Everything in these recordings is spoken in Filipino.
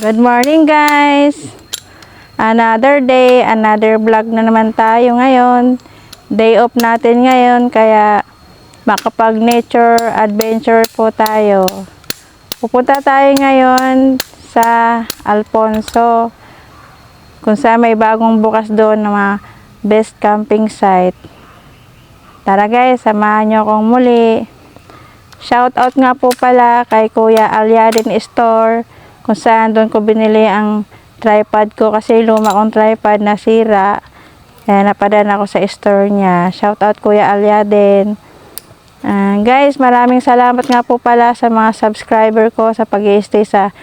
Good morning guys! Another day, another vlog na naman tayo ngayon. Day off natin ngayon kaya makapag nature adventure po tayo. Pupunta tayo ngayon sa Alfonso kung saan may bagong bukas doon na mga best camping site. Tara guys, samahan nyo akong muli. Shout out nga po pala kay Kuya Alyadin Store kung saan doon ko binili ang tripod ko kasi luma kong tripod nasira. Kaya napadaan ako sa store niya. Shout out Kuya Alyadin. Guys, maraming salamat nga po pala sa mga subscriber ko sa pag-i-stay sa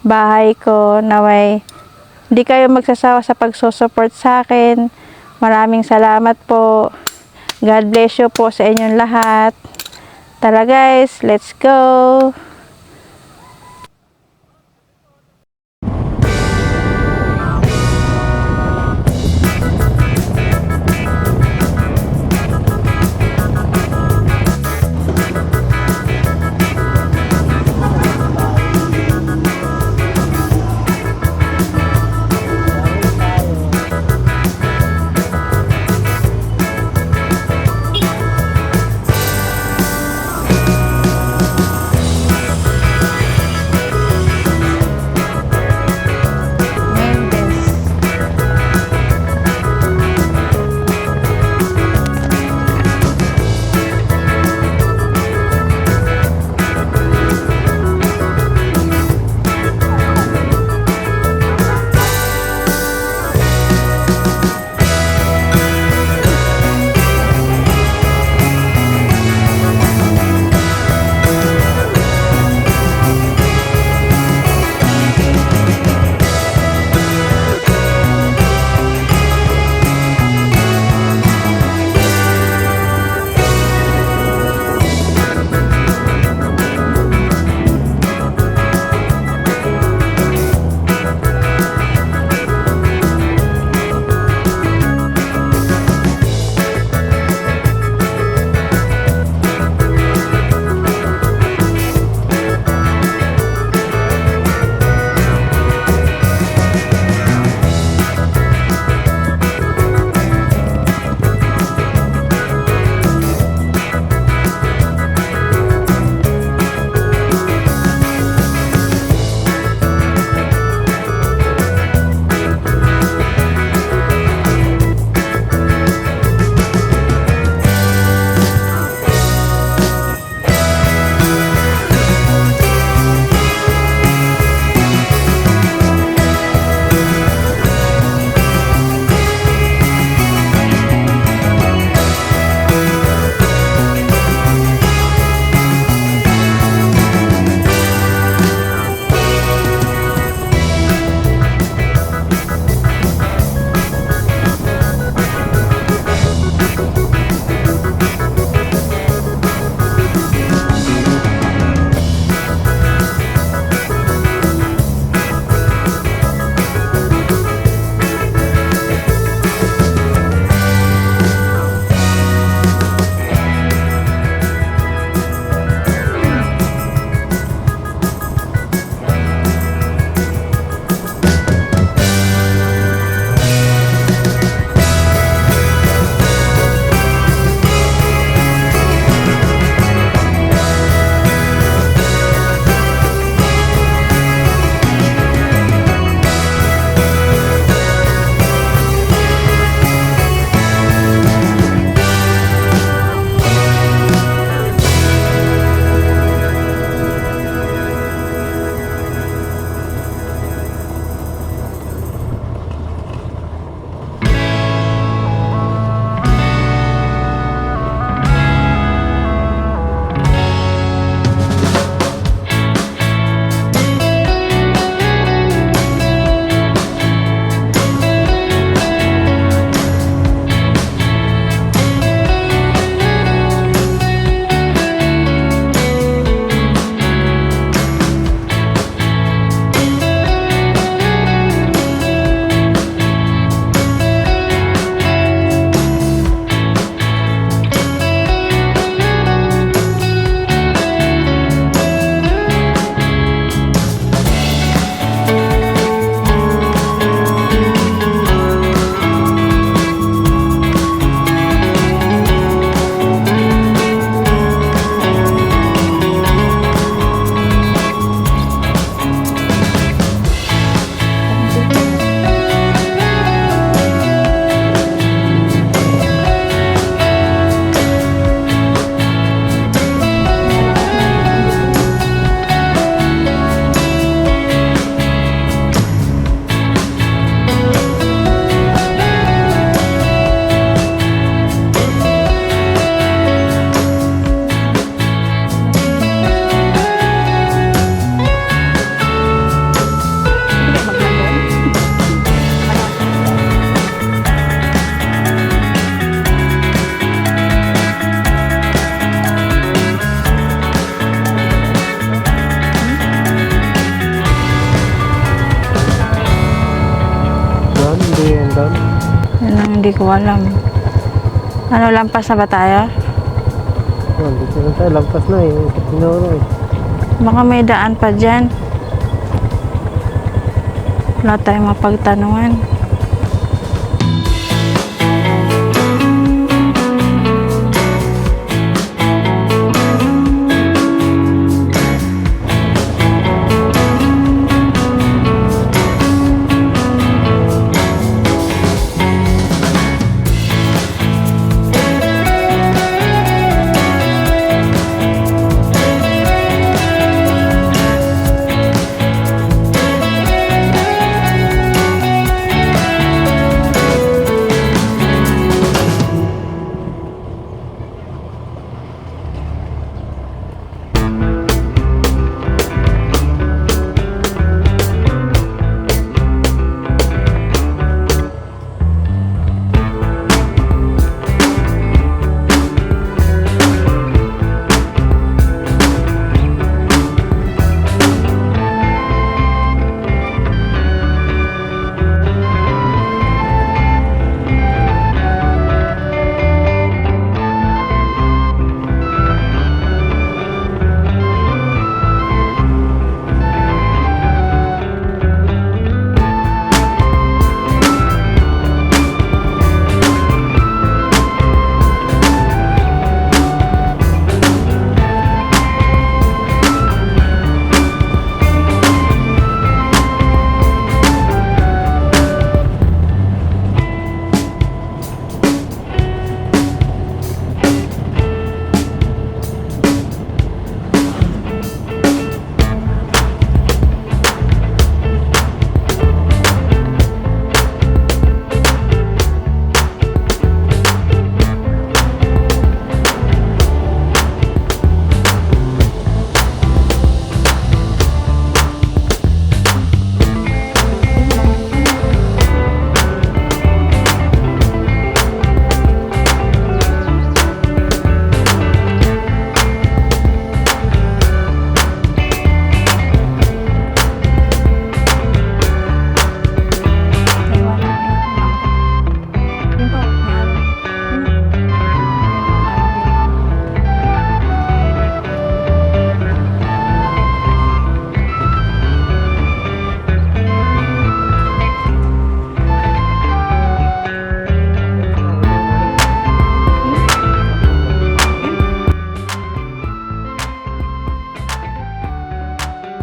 bahay ko. Naway, hindi kayo magsasawa sa pagsusupport sa akin. Maraming salamat po. God bless you po sa inyong lahat. Tara guys, let's go! Hindi ko alam. Ano, lampas na ba tayo? Dito na tayo, lampas na eh. Tinuro eh. Baka may daan pa dyan. Wala tayong mapagtanungan.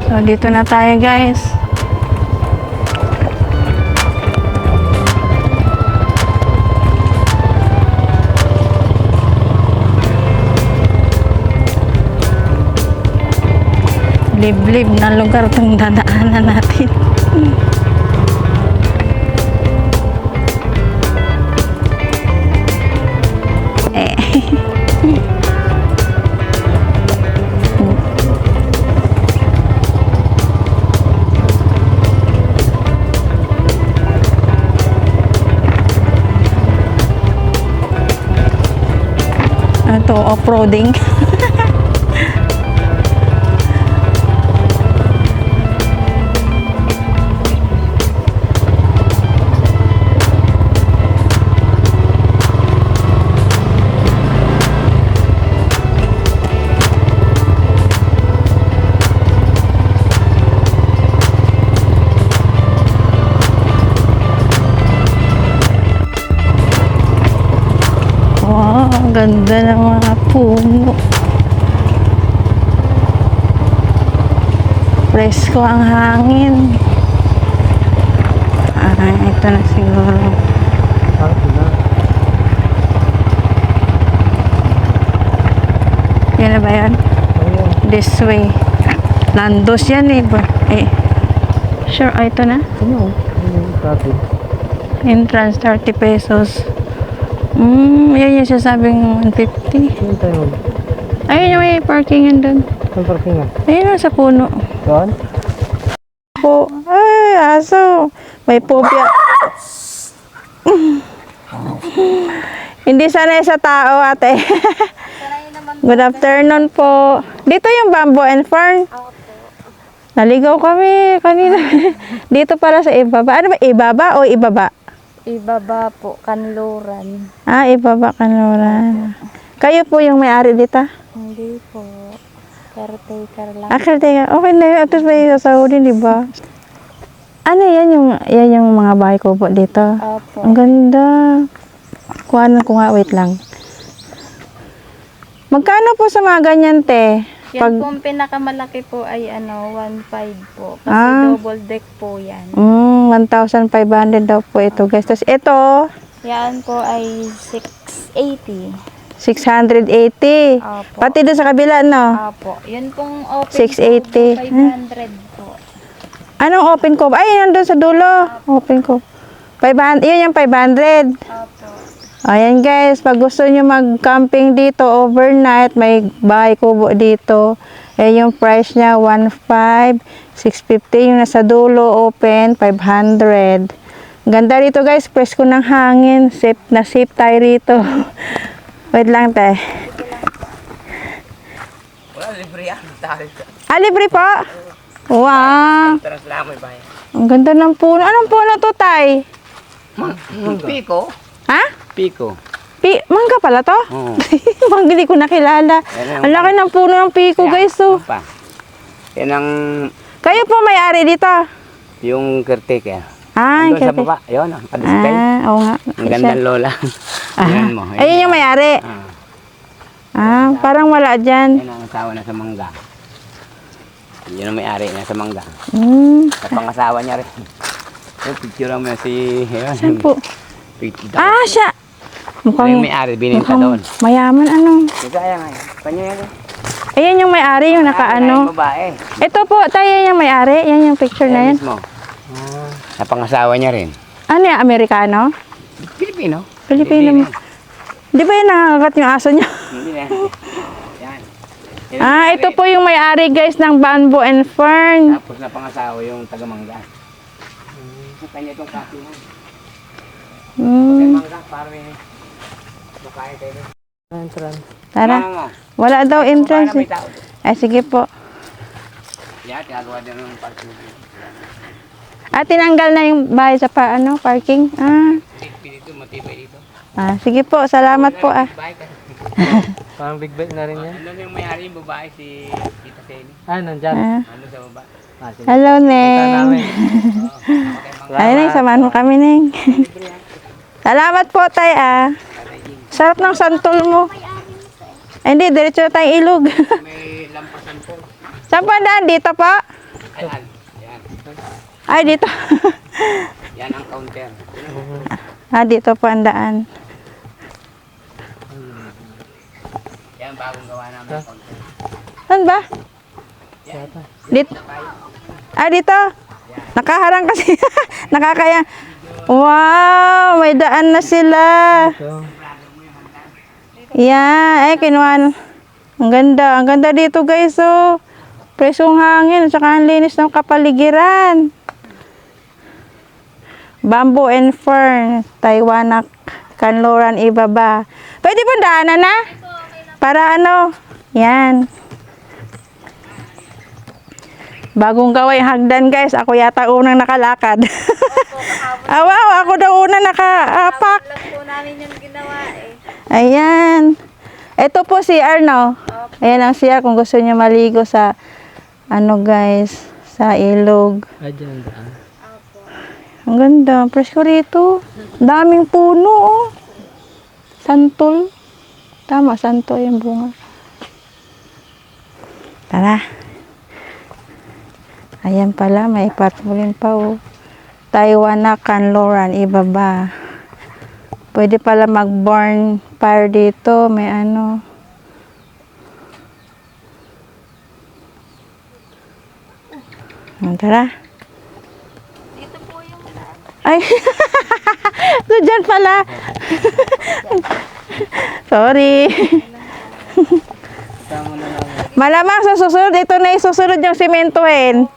So, dito na tayo, guys. Liblib na lugar itong dadaanan natin. Ito, off-roading. Wow, ang ganda ng mga puno. Presko ang hangin. Ito na siguro. Yan na ba yan? This way. Landos yan eh. Sure, ito na? Ano? Entrance, 30 pesos. Yan yung sasabing 150. Saan tayo? Ayun yung may parkingan doon. Saan parkingan? Ayun sa puno. Saan? Po. Ay, aso. May phobia. Hindi sanay sa tao, ate. Good afternoon po. Dito yung Bamboo and Fern. Naligaw kami kanina. Dito para sa ibaba. Ano ba? Ibaba o ibaba? Ibaba po, kanluran. Ah, ibaba Kanluran. Kayo po yung may-ari dito? Hindi po. Caretaker lang. Ah, teka. Okay na yun. At least may sasahurin, di ba? Ano yan yung mga bahay ko po dito? Opo. Ang ganda. Kuhanan ko nga, wait lang. Magkano po sa mga ganyan, te? Yan pong pinakamalaki po ay 1.5 po. Kasi Ah. double deck po yan. 1,500 daw po ito, guys. Tapos ito, Yan po ay 680. 680. Opo. Pati doon sa kabila, no? Opo. Yun pong open 680. po, 500 po. Anong open ko? Ay, yan doon sa dulo. Open ko. 500. Yun yung 500. Opo. Ayan guys, pag gusto nyo mag-camping dito overnight, may bahay kubo dito. Eh, yung price niya, 1,500, 650. Yung nasa dulo, open, 500. Ganda rito guys, presko ng hangin. Safe na safe tayo rito. Wait lang tayo. Wala, libre yan. Tarik. Ah, libre po? Wow. Taras lang may bayan. Ang ganda ng puno. Anong puno to, tay? Piko? Ha? Piko. Mangga pala to? Oo. Mangga, hindi ko nakilala. Ang laki ng puno ng piko, guys. Oh. Pa. Yan ang Kayo po may-ari dito? yung caretaker. Ah, Doon sa okay. baba. Yun, ang kadiskay. Oo nga. Ang gandang lola. Yan mo. Ayun yung may-ari. Parang wala dyan. Yan ang asawa na sa mangga. Yun ang may-ari na sa mangga. Sa pangasawa niya rin. Yung picture mo si... Saan po? Picture. Siya. Yung Mukhang, may-ari, bininta doon. mayaman, ano. Kaya nga. Kanya yan eh. Ayan yung may-ari, yung nakaano. Babae. Ito po, tayo yung may-ari. Yan yung picture na yan. Yan mismo. Sa pangasawa niya rin. Ano yung Amerikano? Pilipino. Pilipino mo. Di ba yung nangangagat yung aso niya? Hindi na. Yan. Ito po yung may-ari guys ng Bamboo and Fern. Tapos na pangasawa yung taga-mangga. Sa kanya itong kapi mo. Mangga, para may bukaya tayo. Entrance. Tara. Wala daw entrance. May tao. Sige po. Yan, tinagawa din ng parking. Tinanggal na yung bahay sa parking. Dito, matibay dito. Sige po. Salamat po. Bahay ka. Parang big bite na rin yan. Ano yung may-ari yung babae si Tita Sally? Nandyan. Ano sa baba? Sige. Hello, Punta Neng. namin. Neng, samahan mo kami, Neng. Salamat po, tay, Sarap ng santol mo. Hindi, diretso na tayong ilog. May lampasan po. Saan pa daan? Dito po? Ayan. Yan. Ay, dito. Yan ang counter. Dito po ang daan. Yan, bagong gawa namin ang counter. Saan ba? Dito. Dito. Nakaharang kasi. Nakakaya. Wow, may daan na sila. Yeah, kinuha. Ang ganda. Ang ganda dito, guys. Oh. Presong hangin. At saka ang linis ng kapaligiran. Bamboo and Fern. Taiwanak. Kanluran, ibaba. Pwede po daanan na? Para ano? Yan. Bagong gawa yung hagdan, guys. Ako yata unang nakalakad. Wow, ako daw unang nakaapak. Po namin yung ginawa Ayan. Ito po si Arno. Ayan ang CR kung gusto niyo maligo sa guys, sa ilog. Dyan daan. Ang ganda. Presko rito. Daming puno, oh. Santol. Tama, santol yung bunga. Tara. Ayan pala, may patrolin pa, oh. Taiwanak, Kanluran, ibaba. Pwede pala mag-burn fire dito. May Tara. Dito po yung Ay, so dyan pala. Sorry. Malamang sa susunod, ito na yung susunod yung simentuhin.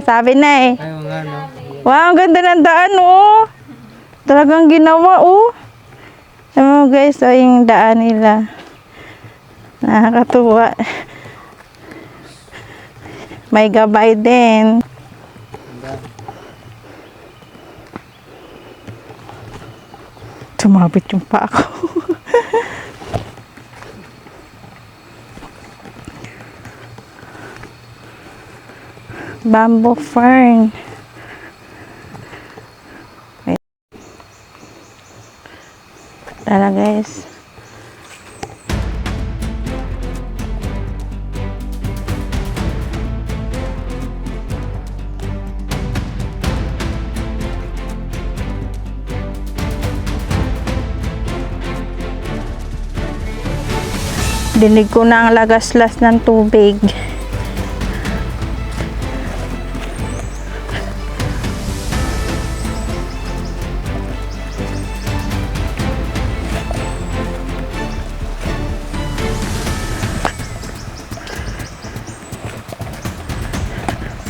Sabi na eh. Ayaw nga, no? Wow, ang ganda ng daan, oh. Talagang ginawa, oh. Alam mo guys, yung daan nila. Nakakatuwa. May gabay din. Sumabit yung paa ko. Bamboo fern. Wait. Tara guys. Dinig ko na ang lagaslas ng tubig.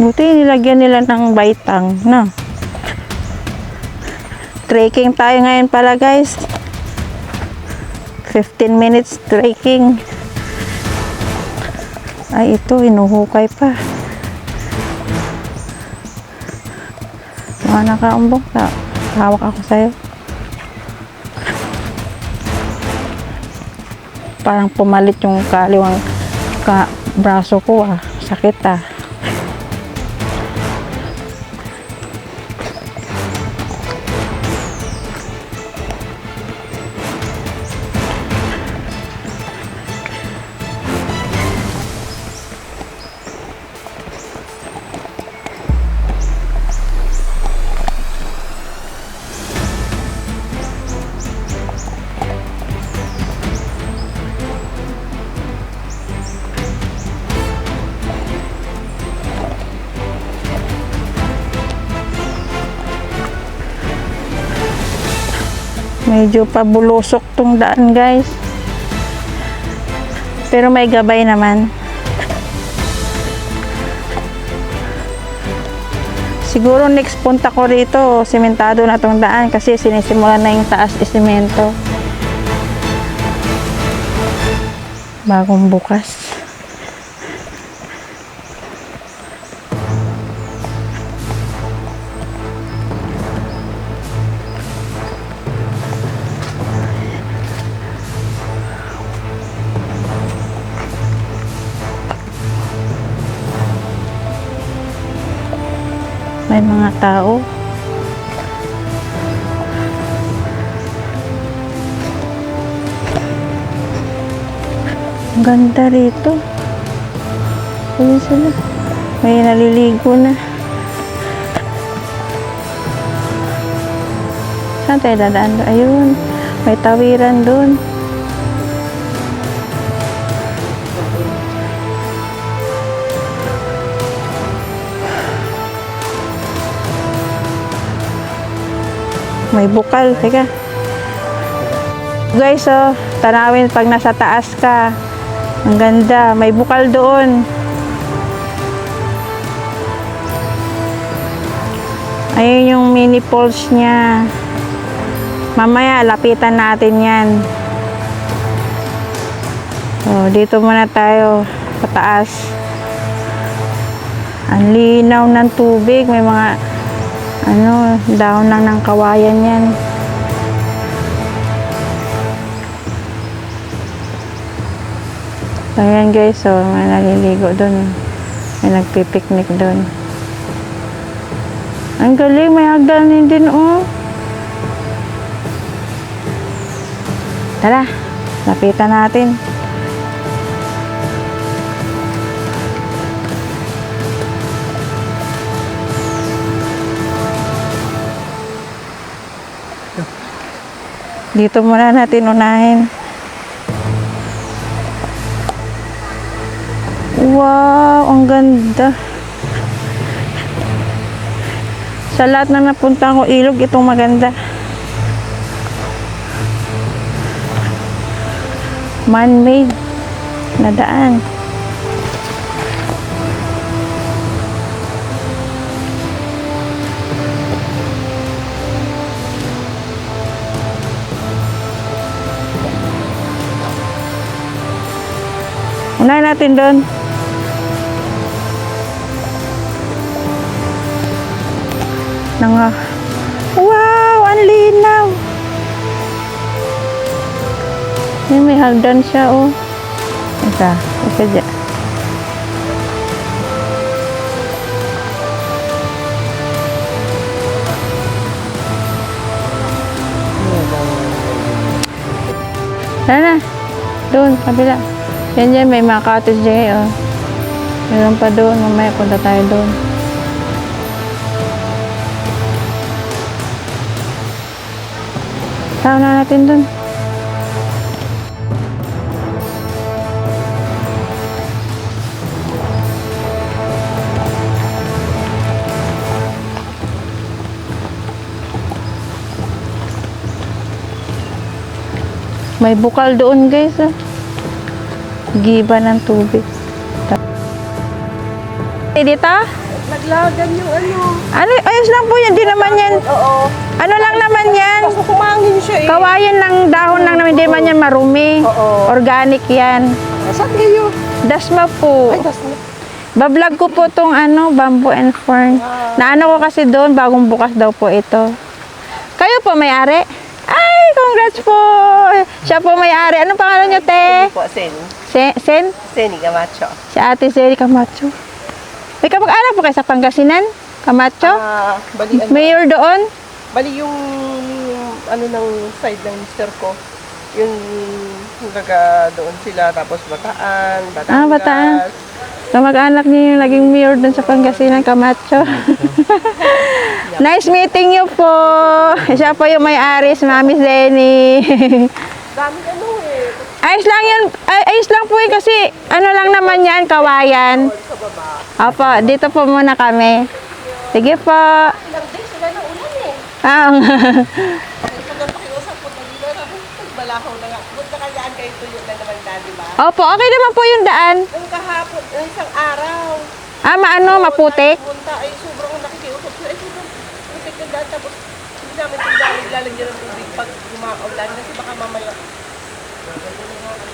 Buti nilagyan nila ng baitang, no? Trekking tayo ngayon pala guys. 15 minutes trekking. Ay, ito, hinuhukay pa. Mga nakaumbok na. Hawak ako sa'yo. Parang pumalit yung kaliwang braso ko ah. Sakit ah. Medyo pabulusok tong daan guys. Pero may gabay naman. Siguro next punta ko rito, simentado na tong daan kasi sinisimulan na yung taas isimento. Bagong bukas. May mga tao. Ang ganda rito. Ayun sila. May naliligo na. Saan tayo dadaan doon? Ayun. May tawiran doon. May bukal, teka. Guys, oh, tanawin pag nasa taas ka. Ang ganda, may bukal doon. Ayun yung mini falls niya. Mamaya, lapitan natin yan. Oh, dito muna tayo, pataas. Ang linaw ng tubig, may mga dahon lang ng kawayan yan. So, yan guys, so, may naliligo doon. May nagpipiknik doon. Ang galing, may hagdanan din, oh. Tara, lapitan natin. Dito muna natin unahin. Wow, ang ganda. Sa lahat na napunta ko ilog, itong maganda. Man-made na daan. Unahin natin doon. Wow, ang linaw. Ay, may hagdan siya, oh. Ika dyan. Tara na. Doon, kabila. Yan, may mga cottage dyan, oh. Meron pa doon. Mamaya punta tayo doon. Tara na natin doon. May bukal doon, guys, ah. Giba ng tubig. Dito? Naglagan yung ano. Ano? Ayos lang po yan. Di naman yan. Oo. Ano lang naman yan? Kaso kumangin siya eh. Kawayan lang, dahon lang naman. Di man yan marumi. Oo. Organic yan. Saan kayo? Dasma po. Ay, das na. Bablog ko po tong ano, bamboo and fern. Naano ko kasi doon, bagong bukas daw po ito. Kayo po may-ari? Ay, congrats po! Siya po may-ari. Anong pangalan niyo, te? Po, Sen. Sen? Seni Camacho. Si Ate Seri Camacho. May kapag-anak po kayo sa Pangasinan? Camacho? Bali, ano, Mayor doon? bali yung ano ng side ng mister ko. Yung gaga doon sila, tapos Bataan, Batangas. Bataan. Kamag-anak niyo yung naging mayor doon sa Pangasinan, Camacho. Nice meeting you po. Siya po yung may-ari, si Mami Zenny. Dami ano eh. Ayos lang yan. Ayos lang po kasi ano lang naman yan, kawayan. Sa baba. Opo, dito po muna kami. Sige po. Ilang days sila na ulan eh. Ah, Pag pakiusap po na dito, balahaw na nga. Punta kayaan kayo tuyo na naman dati ba? Opo, okay naman po yung daan. Nung kahapon, nung isang araw. Maano, maputik. Punta ay sobrang nakikiusap sila. Ay sobrang putik na dahil tapos hindi namin tinggalin lalagyan ng tubig pag umaulan kasi baka mamaya.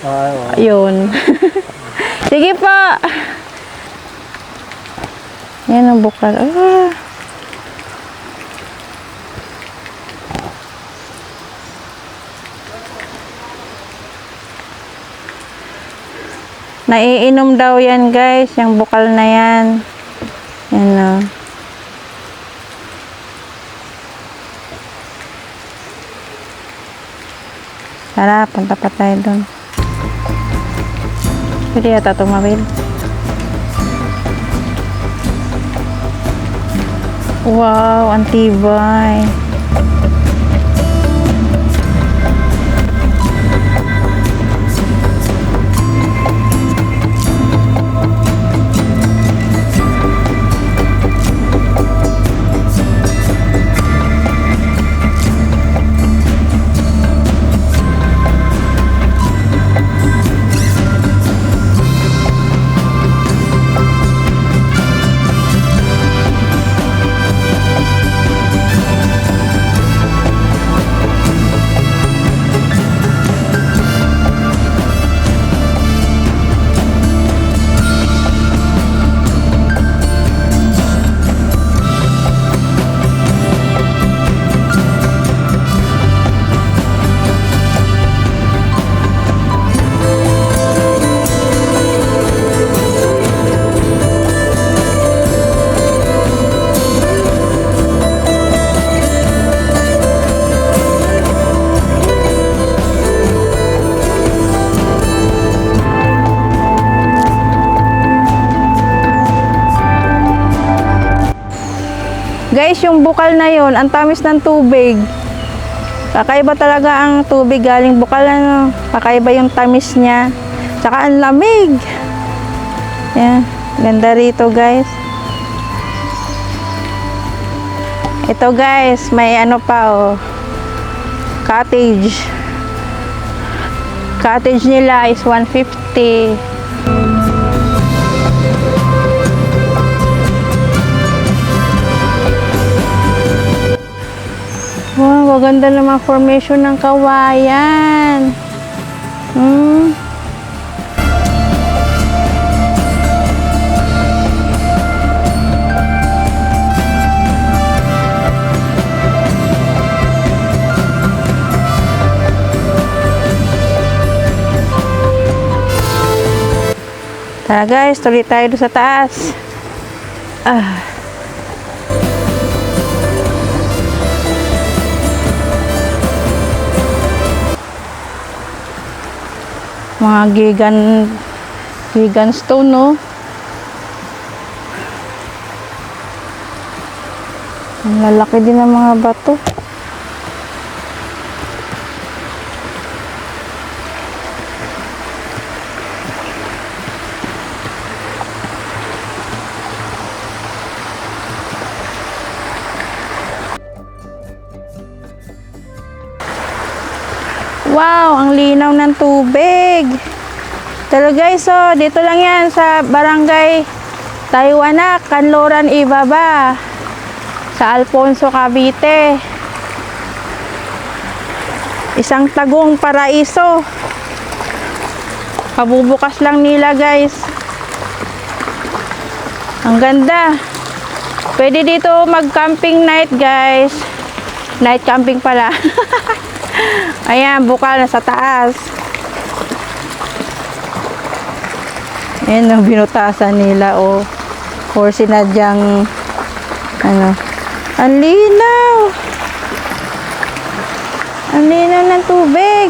Ay, wow. Ayun. Sige po. Yan ang bukal. Ah. Naiinom daw yan, guys. Yung bukal na yan. Yan o. Tara, punta pa tayo doon. Pwede yata tumawid. Wow, ang tibay. Guys, yung bukal na yon, ang tamis ng tubig. Kakaiba talaga ang tubig galing bukal, ano. Kakaiba yung tamis niya. Tsaka ang lamig. Yan, ganda rito, guys. Ito, guys, may ano pa, oh. Cottage. Cottage nila is 150. Wow, maganda naman formation ng kawayan. Tara guys, tuloy tayo doon sa taas. Mga gigan stone, no? Ang lalaki din ng mga bato. Wow, ang linaw ng tubig. Pero guys, so dito lang yan sa Barangay Tayuanak, Kanloran, Ibaba. Sa Alfonso, Cavite. Isang tagong paraiso. Kabubukas lang nila guys. Ang ganda. Pwede dito mag-camping night guys. Night camping pala. Ayan, bukal na sa taas. Ayan ang binutasan nila o or sinadyang ano. Ang linaw. Ang linaw ng tubig.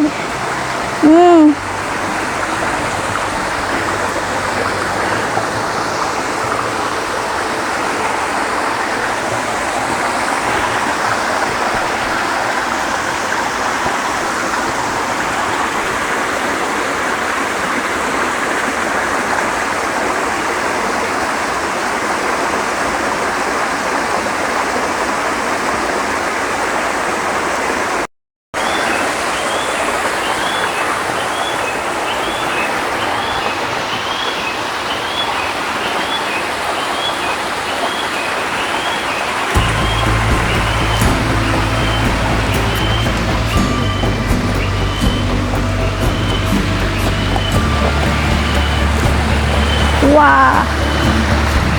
Wow!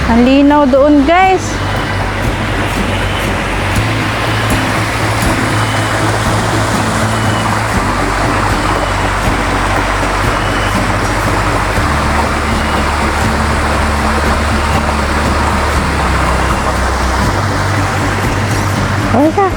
Ang linaw doon guys. Hola.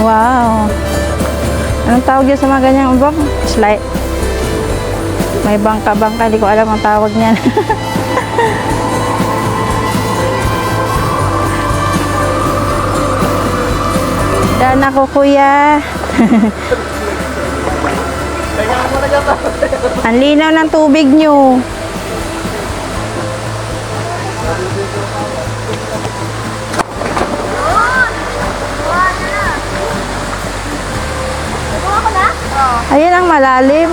Wow. Anong tawag dyan sa mga ganyang bang? Slide. May bangka-bangka. Hindi ko alam ang tawag niyan. Dan ako kuya. Ang linaw ng tubig nyo. Ayan ang malalim.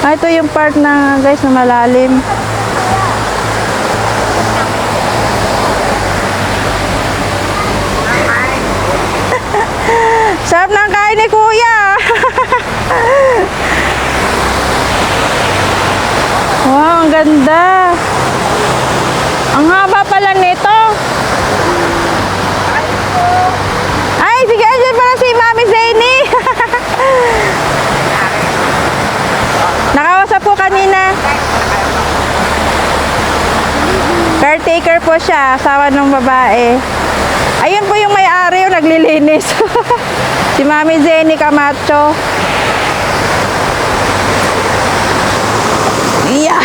Ah, ito yung part na guys na malalim. Sarap ng kain ni Kuya. Wow, ang ganda. Ang haba pala nito. Ay, sige, andyan pala si Mami Zany. Nakausap po kanina. Caretaker po siya, asawa ng babae. Ayun po yung may-ari yung naglilinis. Si Mami Zany Camacho. Yeah.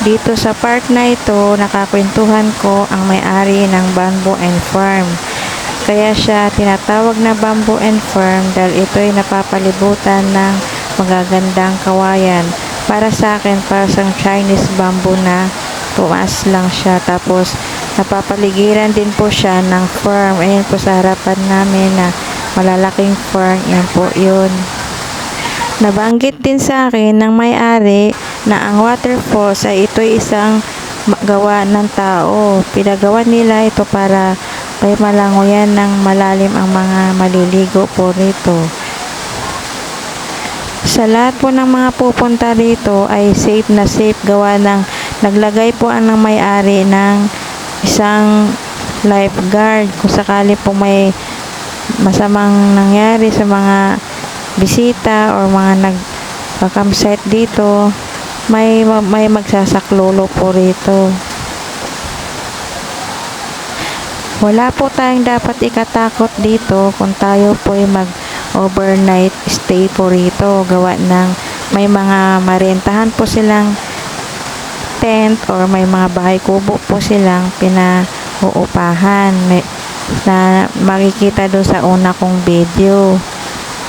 Dito sa park na ito, nakakwentuhan ko ang may-ari ng Bamboo and Farm. Kaya siya tinatawag na Bamboo and Farm dahil ito ay napapalibutan ng magagandang kawayan. Para sa akin, para sa Chinese bamboo na tumaas lang siya. Tapos, napapaligiran din po siya ng farm. Ayan po sa harapan namin na malalaking farm. Yan po yun. Nabanggit din sa akin ng may-ari na ang waterfalls ay ito'y isang gawa ng tao. Pinagawa nila ito para may malangoyan ng malalim ang mga maliligo po rito. Sa lahat po ng mga pupunta rito ay safe na safe gawa ng naglagay po ang may-ari ng isang lifeguard kung sakali po may masamang nangyari sa mga bisita or mga nag-campsite dito, may magsasaklolo po rito. Wala po tayong dapat ikatakot dito kung tayo po ay mag-overnight stay po rito. Gawa ng may mga marentahan po silang tent or may mga bahay kubo po silang pinauupahan na makikita doon sa una kong video.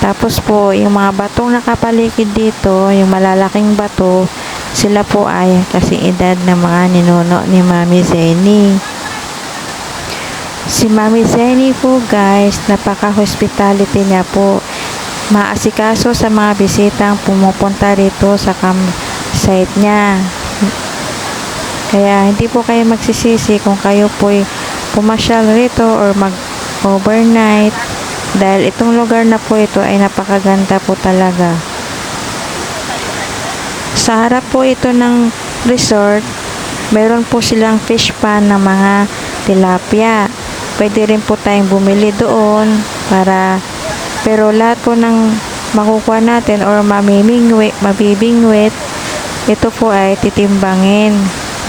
Tapos po, yung mga batong nakapaligid dito, yung malalaking bato, sila po ay kasi edad ng mga ninuno ni Mami Zany. Si Mami Zany po guys, napaka-hospitality niya po. Maasikaso sa mga bisitang pumupunta rito sa campsite niya. Kaya hindi po kayo magsisisi kung kayo po ay pumasyal rito or mag-overnight. Dahil itong lugar na po ito ay napakaganda po talaga. Sa harap po ito ng resort, meron po silang fish pan ng mga tilapia. Pwede rin po tayong bumili doon pero lahat po ng makukuha natin or mabibingwit, ito po ay titimbangin.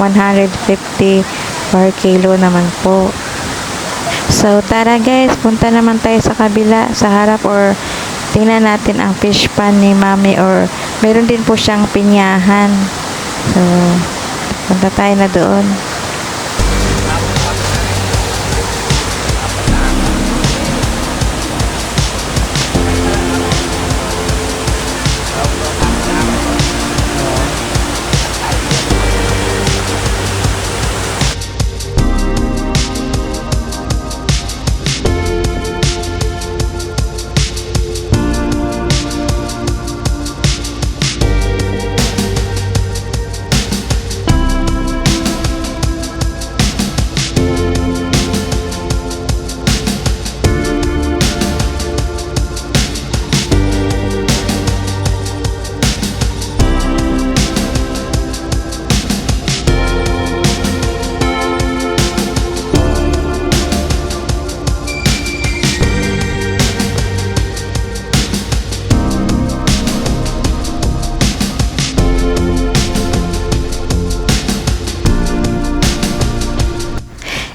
150 per kilo naman po. So, tara guys, punta naman tayo sa kabila, sa harap or tingnan natin ang fish pan ni Mami or meron din po siyang pinyahan. So, punta tayo na doon.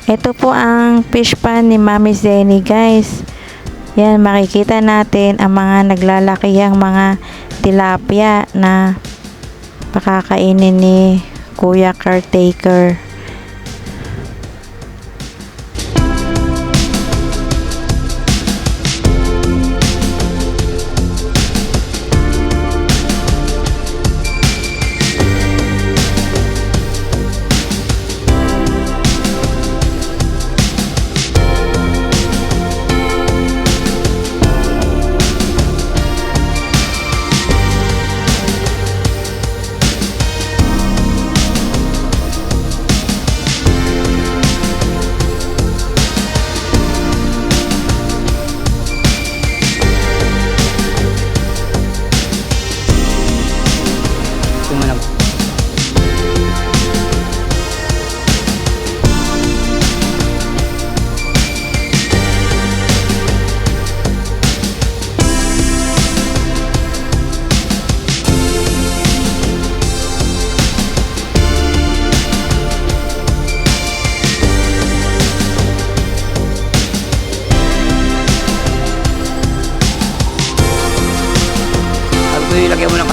Ito po ang fish pan ni Mami Zenny, guys. Yan, makikita natin ang mga naglalakihang mga tilapia na pakakainin ni Kuya Caretaker. Tumanap. Sabi ko ilagay mo na.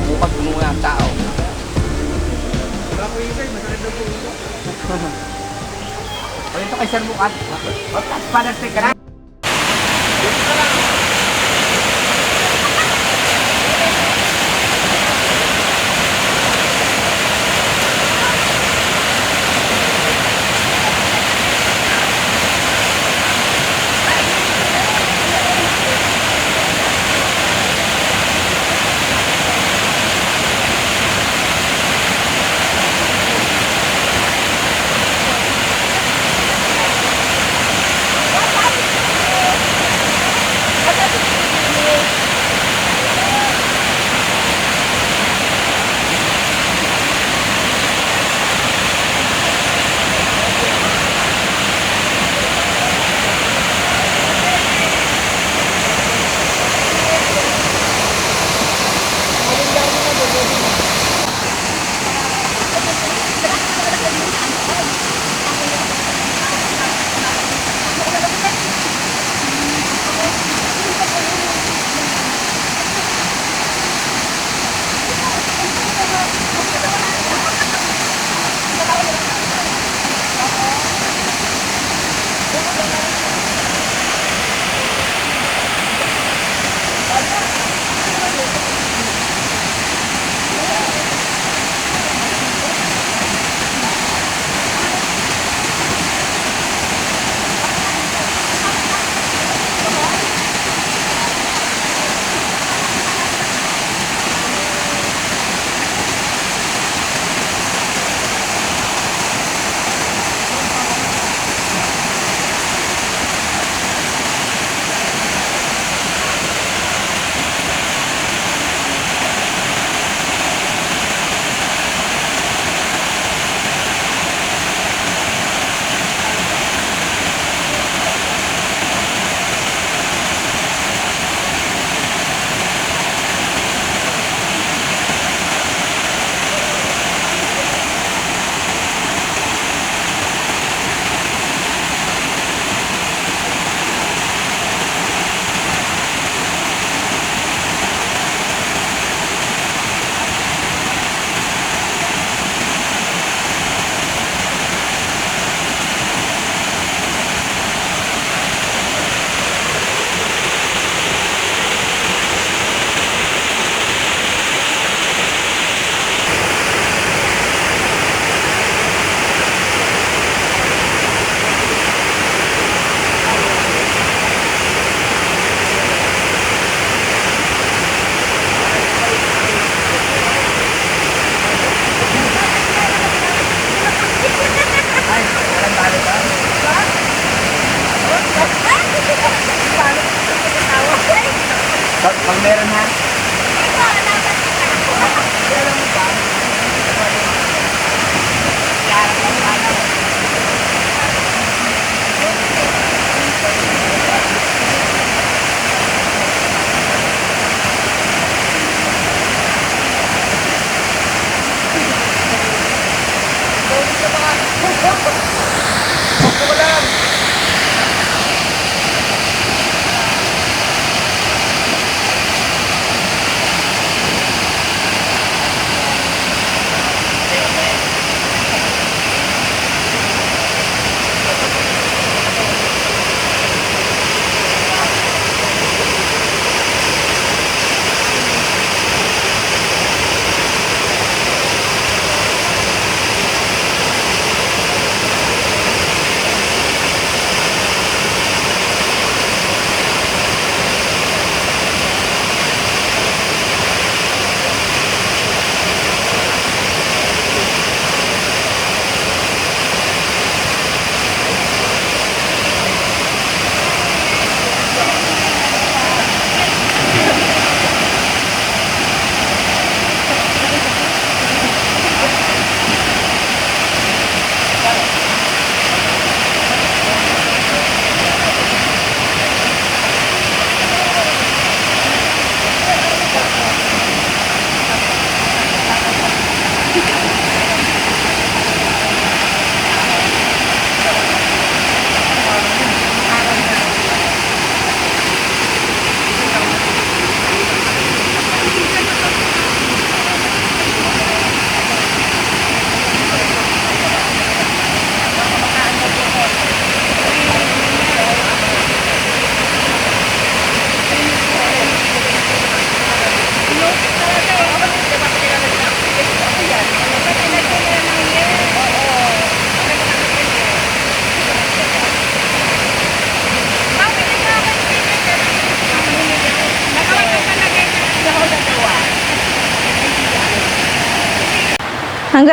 Bukas muna ang tao. O ito kay Sir Bukat. Bukas pa na ka na.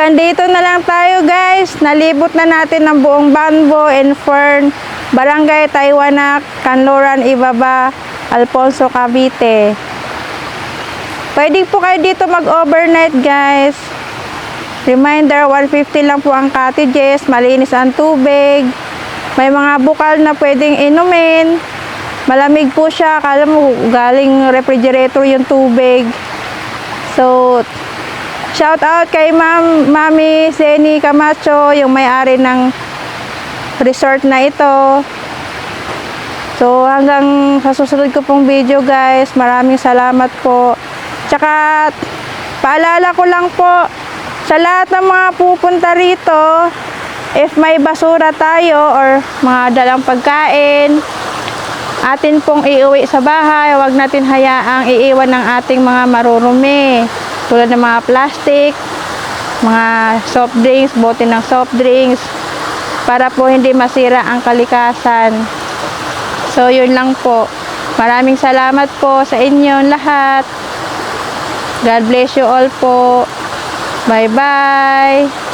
Hanggang dito na lang tayo guys. Nalibot na natin ang buong Banbo and Fern, Barangay Taiwanak, Canloran, Ibaba, Alfonso, Cavite. Pwede po kayo dito mag-overnight guys. Reminder, 150 lang po ang cottages, malinis ang tubig. May mga bukal na pwedeng inumin. Malamig po siya, akala mo galing refrigerator yung tubig. So, shout out kay Mami Zeni Camacho, yung may-ari ng resort na ito. So, hanggang sa susunod ko pong video guys, maraming salamat po. Tsaka, paalala ko lang po, sa lahat ng mga pupunta rito, if may basura tayo or mga dalang pagkain, atin pong iuwi sa bahay, huwag natin hayaang iiwan ng ating mga marurumi. Tulad ng mga plastic, mga soft drinks, bote ng soft drinks, para po hindi masira ang kalikasan. So, yun lang po. Maraming salamat po sa inyong lahat. God bless you all po. Bye-bye.